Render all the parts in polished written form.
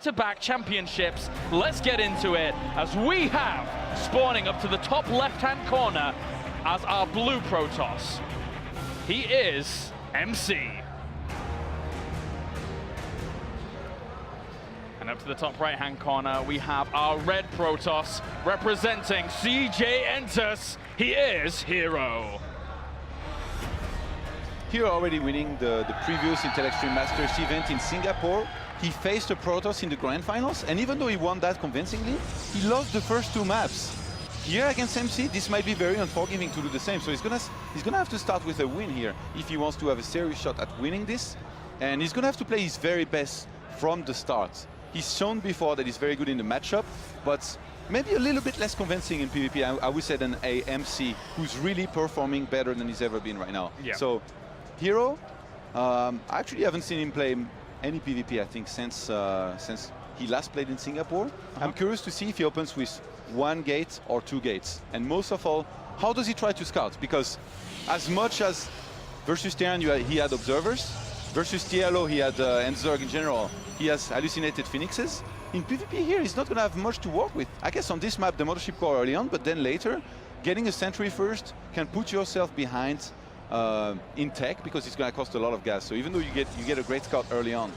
back-to-back championships. Let's get into it as we have spawning up to the top left-hand corner as our blue Protoss. He is MC. And up to the top right-hand corner, we have our red Protoss representing CJ Entus. He is Hero. Hero already winning the previous Intel Extreme Masters event in Singapore. He faced a Protoss in the Grand Finals, and even though he won that convincingly, he lost the first two maps. Here against MC, this might be very unforgiving to do the same, so he's gonna have to start with a win here if he wants to have a serious shot at winning this, and he's gonna have to play his very best from the start. He's shown before that he's very good in the matchup, but maybe a little bit less convincing in PvP, I would say, than a MC who's really performing better than he's ever been right now. Yeah. So, Hero, I actually haven't seen him play any PvP, I think, since he last played in Singapore. I'm curious to see if he opens with one gate or two gates. And most of all, how does he try to scout? Because as much as versus Terran he had observers, versus TLO he had and Zerg in general, he has hallucinated phoenixes. In PvP here, he's not going to have much to work with. I guess on this map, the Mothership Core early on, but then later, getting a sentry first can put yourself behind in tech, because it's going to cost a lot of gas. So even though you get a great scout early on,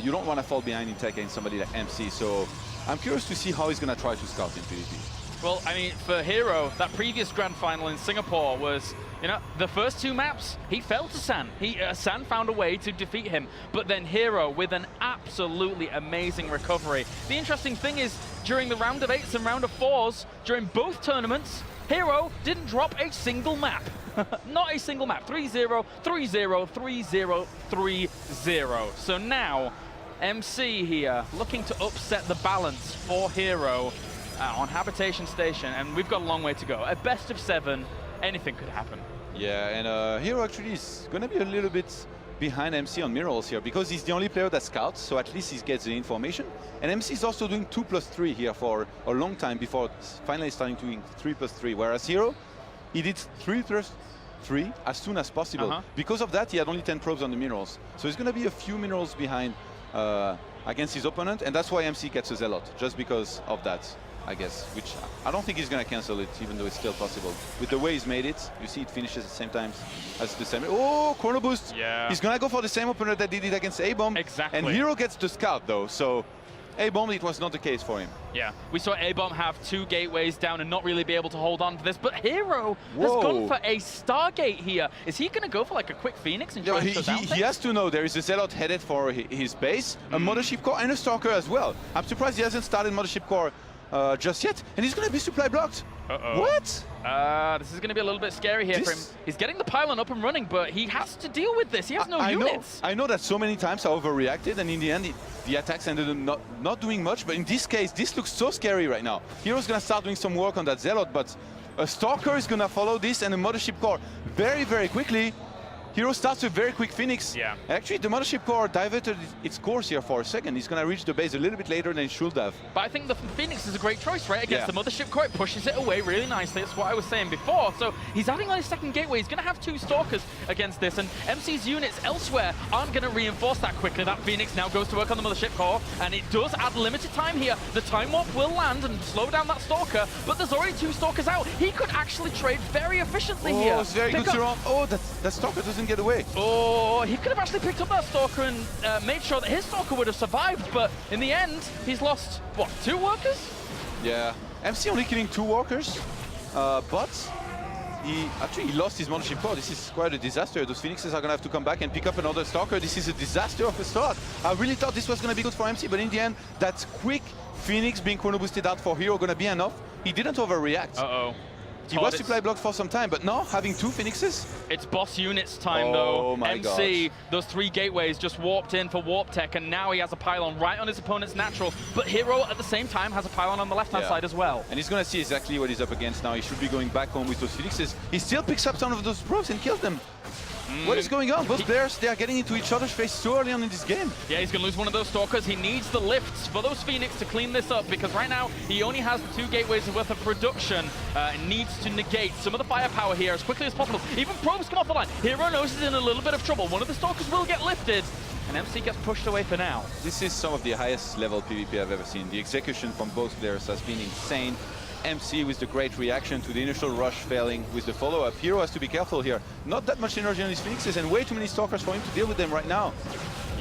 you don't want to fall behind in tech against somebody like MC. So I'm curious to see how he's going to try to scout in PvP. Well, I mean, for Hero, that previous Grand Final in Singapore was, you know, the first two maps, he fell to San. San found a way to defeat him, but then Hero with an absolutely amazing recovery. The interesting thing is, during the round of 8s and round of 4s, during both tournaments, Hero didn't drop a single map. Not a single map. 3-0, 3-0, 3-0, 3-0. So now, MC here, looking to upset the balance for Hero on Habitation Station, and we've got a long way to go. At best of 7, anything could happen. Yeah, and Hero actually is going to be a little bit behind MC on minerals here, because he's the only player that scouts, so at least he gets the information. And MC is also doing 2+3 here for a long time before finally starting doing 3+3, whereas Hero, he did 3+3 as soon as possible. Because of that, he had only 10 probes on the minerals. So he's going to be a few minerals behind against his opponent, and that's why MC gets a Zealot, just because of that, I guess, which I don't think he's going to cancel it, even though it's still possible. With the way he's made it, you see it finishes at the same time as the same. Oh, Chrono Boost! Yeah. He's going to go for the same opponent that did it against A-Bomb. Exactly. And Hero gets the scout, though, so A-Bomb, it was not the case for him. Yeah, we saw A-Bomb have 2 gateways down and not really be able to hold on to this, but Hero has gone for a Stargate here. Is he going to go for like a quick Phoenix and try and shut down things? He has to know there is a Zealot headed for his base, a Mothership Core and a Stalker as well. I'm surprised he hasn't started Mothership Core just yet, and he's going to be supply blocked. What? This is going to be a little bit scary here for him. He's getting the pylon up and running, but he has to deal with this. He has no units. I know that so many times I overreacted, and in the end, the attacks ended up not doing much, but in this case, this looks so scary right now. Hero's going to start doing some work on that Zealot, but a Stalker is going to follow this, and a Mothership Core very, very quickly. Hero starts with very quick Phoenix. Yeah. Actually, the Mothership Core diverted its course here for a second. He's going to reach the base a little bit later than he should have. But I think the Phoenix is a great choice, right? Against the Mothership Core, it pushes it away really nicely. That's what I was saying before. So he's adding on his second gateway. He's going to have 2 Stalkers against this, and MC's units elsewhere aren't going to reinforce that quickly. That Phoenix now goes to work on the Mothership Core, and it does add limited time here. The Time Warp will land and slow down that Stalker, but there's already 2 Stalkers out. He could actually trade very efficiently here. Oh, it's very good to run. Oh, that Stalker doesn't get away. Oh, he could have actually picked up that Stalker and made sure that his Stalker would have survived, but in the end, he's lost, what, 2 workers? Yeah, MC only killing 2 workers, but he lost his Mothership Core. This is quite a disaster. Those Phoenixes are going to have to come back and pick up another Stalker. This is a disaster of a start. I really thought this was going to be good for MC, but in the end, that quick Phoenix being chrono boosted out for Hero going to be enough. He didn't overreact. Uh-oh. He was supply blocked for some time, but now having 2 Phoenixes? It's boss units time, though. MC, those 3 gateways just warped in for warp tech, and now he has a pylon right on his opponent's natural. But Hero, at the same time, has a pylon on the left-hand side as well. And he's going to see exactly what he's up against now. He should be going back home with those Phoenixes. He still picks up some of those probes and kills them. What is going on? Both players, they are getting into each other's face so early on in this game. Yeah, he's going to lose one of those Stalkers. He needs the lifts for those Phoenix to clean this up, because right now he only has the 2 gateways worth of production and needs to negate some of the firepower here as quickly as possible. Even probes come off the line. Hero knows he's in a little bit of trouble. One of the Stalkers will get lifted, and MC gets pushed away for now. This is some of the highest level PvP I've ever seen. The execution from both players has been insane. MC with the great reaction to the initial rush failing with the follow-up. Hero has to be careful here. Not that much energy on his Phoenixes and way too many Stalkers for him to deal with them right now.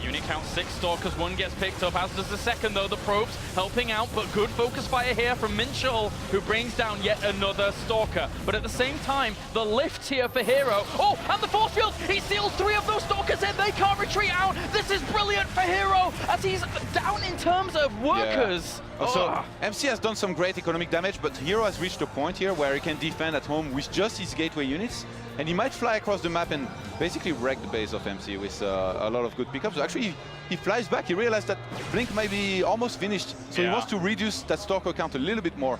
Unit count 6 Stalkers, 1 gets picked up, as does the second though. The probes helping out, but good focus fire here from Minchul, who brings down yet another Stalker. But at the same time, the lift here for Hero. Oh, and the force field! He seals 3 of those Stalkers in, they can't retreat out! This is brilliant for Hero, as he's down in terms of workers. Yeah. So MC has done some great economic damage, but Hero has reached a point here where he can defend at home with just his gateway units, and he might fly across the map and basically wreck the base of MC with a lot of good pickups. Actually, he flies back. He realized that Blink might be almost finished, so he wants to reduce that Stalker count a little bit more.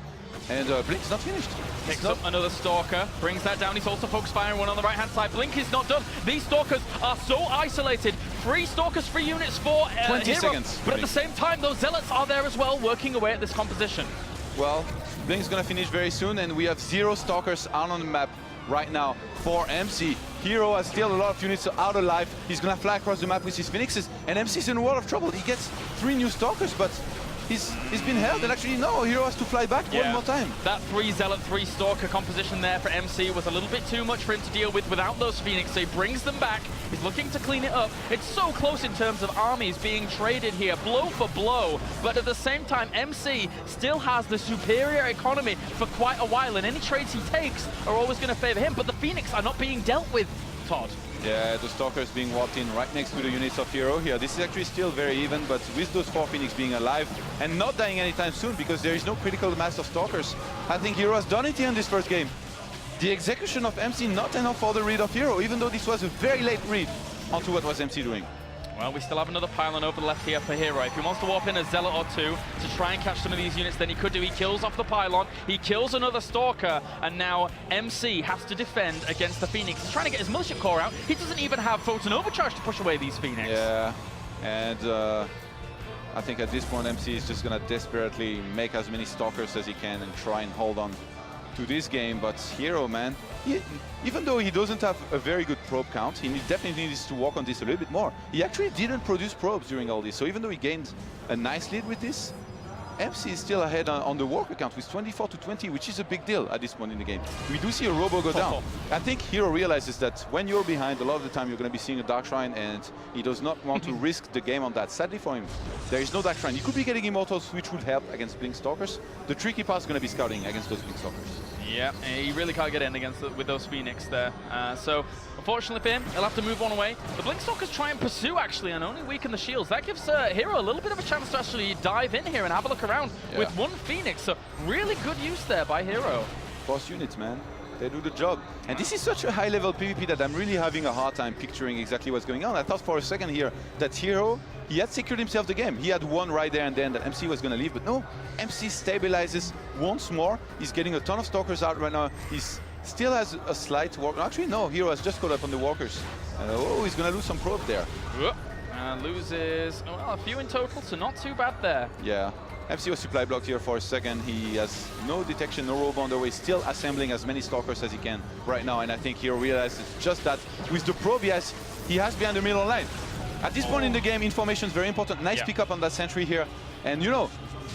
And Blink's not finished. Picks up another Stalker, brings that down. He's also focus firing one on the right-hand side. Blink is not done. These Stalkers are so isolated. 3 Stalkers, 3 units for 20 Hero. seconds. But at the same time, those Zealots are there as well, working away at this composition. Well, Blink's gonna finish very soon, and we have 0 Stalkers out on the map right now for MC. Hero has still a lot of units out alive. He's gonna fly across the map with his Phoenixes, and MC's in a world of trouble. He gets 3 new Stalkers, but he's been held, and actually no, Hero has to fly back one more time. That 3 Zealot, 3 Stalker composition there for MC was a little bit too much for him to deal with without those Phoenix, so he brings them back. He's looking to clean it up. It's so close in terms of armies being traded here, blow for blow, but at the same time, MC still has the superior economy for quite a while, and any trades he takes are always going to favor him, but the Phoenix are not being dealt with, Todd. Yeah, the Stalkers being walked in right next to the units of Hero here. This is actually still very even, but with those 4 Phoenix being alive and not dying anytime soon because there is no critical mass of Stalkers, I think Hero has done it here in this first game. The execution of MC not enough for the read of Hero, even though this was a very late read onto what was MC doing. Well, we still have another pylon over the left here for Hero. If he wants to warp in a Zealot or 2 to try and catch some of these units, then he could do. He kills off the pylon, he kills another Stalker, and now MC has to defend against the Phoenix. He's trying to get his Mothership Core out. He doesn't even have Photon Overcharge to push away these Phoenix. Yeah, and I think at this point MC is just gonna desperately make as many Stalkers as he can and try and hold on to this game. But Hero, man, even though he doesn't have a very good probe count, he definitely needs to work on this a little bit more. He actually didn't produce probes during all this, so even though he gained a nice lead with this, MC is still ahead on the worker count with 24 to 20, which is a big deal at this point in the game. We do see a Robo go down. I think Hero realizes that when you're behind, a lot of the time you're going to be seeing a Dark Shrine, and he does not want to risk the game on that. Sadly for him, there is no Dark Shrine. He could be getting Immortals, which would help against Blink Stalkers. The tricky part is going to be scouting against those Blink Stalkers. Yeah, he really can't get in against with those Phoenix there. So, unfortunately for him, he'll have to move on away. The Blink Stalkers try and pursue, actually, and only weaken the shields. That gives Hero a little bit of a chance to actually dive in here and have a look around with 1 Phoenix. So, really good use there by Hero. Boss units, man. They do the job. And this is such a high-level PvP that I'm really having a hard time picturing exactly what's going on. I thought for a second here that Hero, he had secured himself the game. He had won right there and then that MC was going to leave, but no. MC stabilizes once more. He's getting a ton of Stalkers out right now. He still has a slight walk. Actually, no, Hero has just caught up on the walkers. Oh, he's going to lose some probe there. Loses, well, a few in total, so not too bad there. Yeah. MC was supply blocked here for a second. He has no detection, no robo on the way, still assembling as many Stalkers as he can right now. And I think Hero realizes just that with the probe he has behind the middle line. At this point in the game, information is very important. Nice pickup on that sentry here. And you know,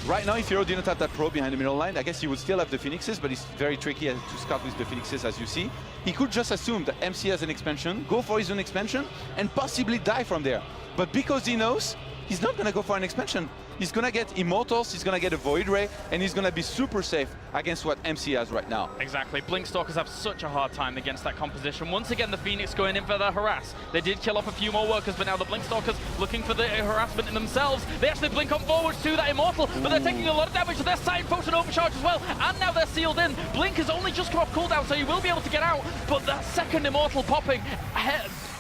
right now if Hero didn't have that probe behind the middle line, I guess he would still have the Phoenixes, but it's very tricky to scout with the Phoenixes, as you see. He could just assume that MC has an expansion, go for his own expansion, and possibly die from there. But because he knows, he's not going to go for an expansion. He's going to get Immortals, he's going to get a Void Ray, and he's going to be super safe against what MC has right now. Exactly. Blink Stalkers have such a hard time against that composition. Once again, the Phoenix going in for the harass. They did kill off a few more workers, but now the Blink Stalkers looking for the harassment in themselves. They actually blink on forwards to that Immortal, but they're taking a lot of damage. They're sighting Photon Overcharge as well, and now they're sealed in. Blink has only just come off cooldown, so you will be able to get out, but that second Immortal popping,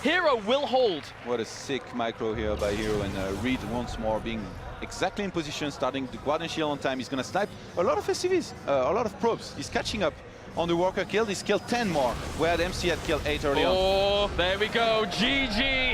Hero will hold. What a sick micro here by Hero, and Reed once more being exactly in position, starting the Guardian Shield on time. He's going to snipe a lot of SCVs, a lot of probes. He's catching up on the worker killed. He's killed 10 more, where MC had killed 8 early on. Oh, there we go. GG.